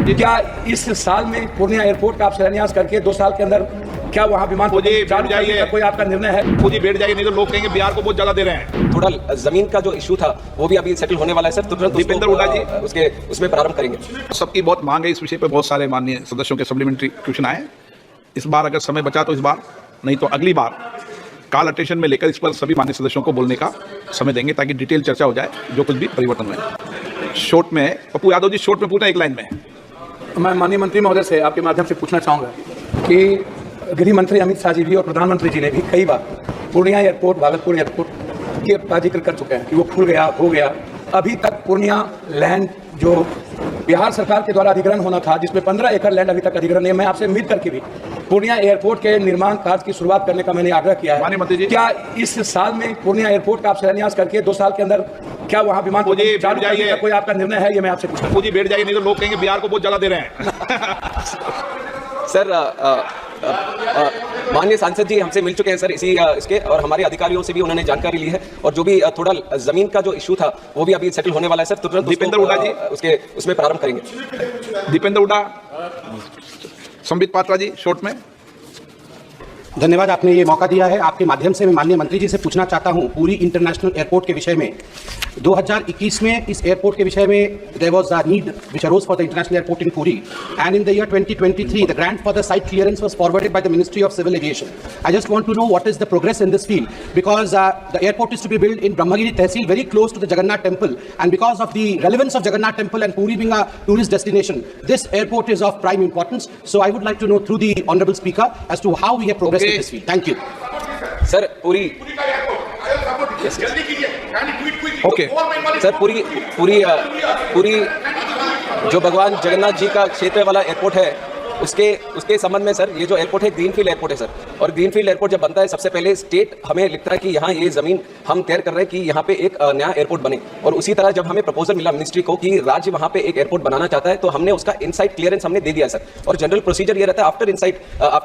क्या इस साल में पूर्णिया एयरपोर्ट का आप शिलान्यास करके 2 साल के अंदर क्या वहाँ विमान चालू करने का कोई आपका निर्णय है? खुद ही बैठ जाइए, नहीं तो लोग कहेंगे बिहार को बहुत ज्यादा दे रहे हैं। थोड़ा जमीन का जो इशू था वो भी अभी सेटल होने वाला है सर, तो तुरंत दीपेंद्र हुड्डा जी उसमें प्रारंभ करेंगे। सबकी बहुत मांग है इस विषय पे, बहुत सारे माननीय सदस्यों के सप्लीमेंट्री क्वेश्चन आए। इस बार अगर समय बचा तो इस बार, नहीं तो अगली बार काल अटेंशन में लेकर इस पर सभी माननीय सदस्यों को बोलने का समय देंगे, ताकि डिटेल चर्चा हो जाए जो कुछ भी परिवर्तन हुए। शॉर्ट में पप्पू यादव जी, शॉर्ट में पूछना, एक लाइन में। मैं माननीय मंत्री महोदय से आपके माध्यम से पूछना चाहूँगा कि गृह मंत्री अमित शाह जी भी और प्रधानमंत्री जी ने भी कई बार पूर्णिया एयरपोर्ट, भागलपुर एयरपोर्ट का जिक्र कर चुके हैं कि वो खुल गया, हो गया। अभी तक पूर्णिया लैंड जो बिहार सरकार के द्वारा अधिग्रहण होना था, जिसमें 15 एकड़ लैंड अभी तक अधिग्रहण है, मैं आपसे उम्मीद करके भी पूर्णिया एयरपोर्ट के निर्माण कार्य की शुरुआत करने का मैंने आग्रह किया है। मंत्री जी, क्या इस साल में पूर्णिया एयरपोर्ट का आप शिलान्यास करके 2 साल के अंदर क्या वहाँ विमान चालू करने का कोई आपका निर्णय है? ये मैं आपसे पूछता हूँ। खुद ही बैठ जाइए, नहीं तो लोग कहेंगे बिहार को बहुत ज्यादा दे रहे हैं। सर माननीय सांसद जी हमसे मिल चुके हैं सर इसके, और हमारे अधिकारियों से भी उन्होंने जानकारी ली है, और जो भी थोड़ा जमीन का जो इशू था वो भी अभी सेटल होने वाला है सर, तो तुरंत दीपेंद्र हुड्डा जी उसमें प्रारंभ करेंगे। दीपेंद्र हुड्डा, संबित पात्रा जी, शॉर्ट में। धन्यवाद, आपने ये मौका दिया है। आपके माध्यम से मैं माननीय मंत्री जी से पूछना चाहता हूँ पूरी इंटरनेशनल एयरपोर्ट के विषय में। 2021 में इस एयरपोर्ट के विषय में there was a need which arose for the international airport in Puri, and in the year 2023 the grant for the site clearance was forwarded by the ministry of civil aviation. I just want to know what is the progress in this field, because the airport is to be build in Brahmagiri tehsil, very close to the Jagannath temple, and because of the relevance of Jagannath temple and Puri being a tourist destination, this airport is of prime importance. So I would like to know through the honourable speaker as to how we have progressed in this field. Thank you sir. Puri okay sir, Puri जो भगवान जगन्नाथ जी का क्षेत्र वाला airport है उसके संबंध में sir, ये जो एयरपोर्ट है ग्रीनफील्ड एयरपोर्ट है सर, और ग्रीनफील्ड एयरपोर्ट जब बनता है सबसे पहले स्टेट हमें लिखता है कि यहाँ ये जमीन हम तैयार कर रहे हैं कि यहाँ पे एक नया एयरपोर्ट बने, और उसी तरह जब हमें प्रपोजल मिला मिनिस्ट्री को कि राज्य वहाँ पे एक एयरपोर्ट बनाना चाहता है, तो हमने उसका इनसाइट क्लियरेंस हमने दे दिया सर। और जनरल प्रोसीजर ये रहता है after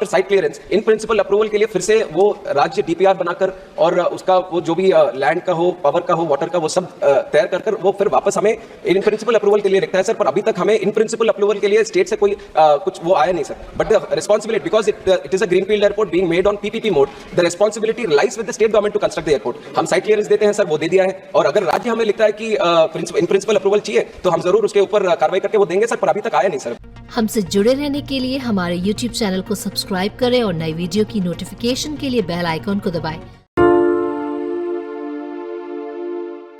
site clearance in principle approval के लिए फिर से वो राज्य DPR बनाकर और उसका वो जो भी लैंड का हो, पावर का हो, वाटर का, वो सब तैयार कर वो फिर वापस हमें इन प्रिंसिपल अप्रूवल के लिए लिखता है सर। पर अभी तक हमें इन प्रिंसिपल अप्रूवल के लिए स्टेट से कोई कुछ वो आया नहीं sir. But responsibility, because it is a greenfield airport being made on PPP mode, the responsibility lies with the state government to construct the airport. हम साइट क्लियरेंस देते हैं सर, वो दे दिया है, और अगर राज्य हमें लिखता है कि इन प्रिंसिपल अप्रूवल चाहिए तो हम जरूर उसके ऊपर कार्रवाई करके वो देंगे सर, पर अभी तक आया नहीं सर। हमसे जुड़े रहने के लिए हमारे YouTube चैनल को सब्सक्राइब करें और नई वीडियो की नोटिफिकेशन के लिए बेल आइकॉन को दबाएं।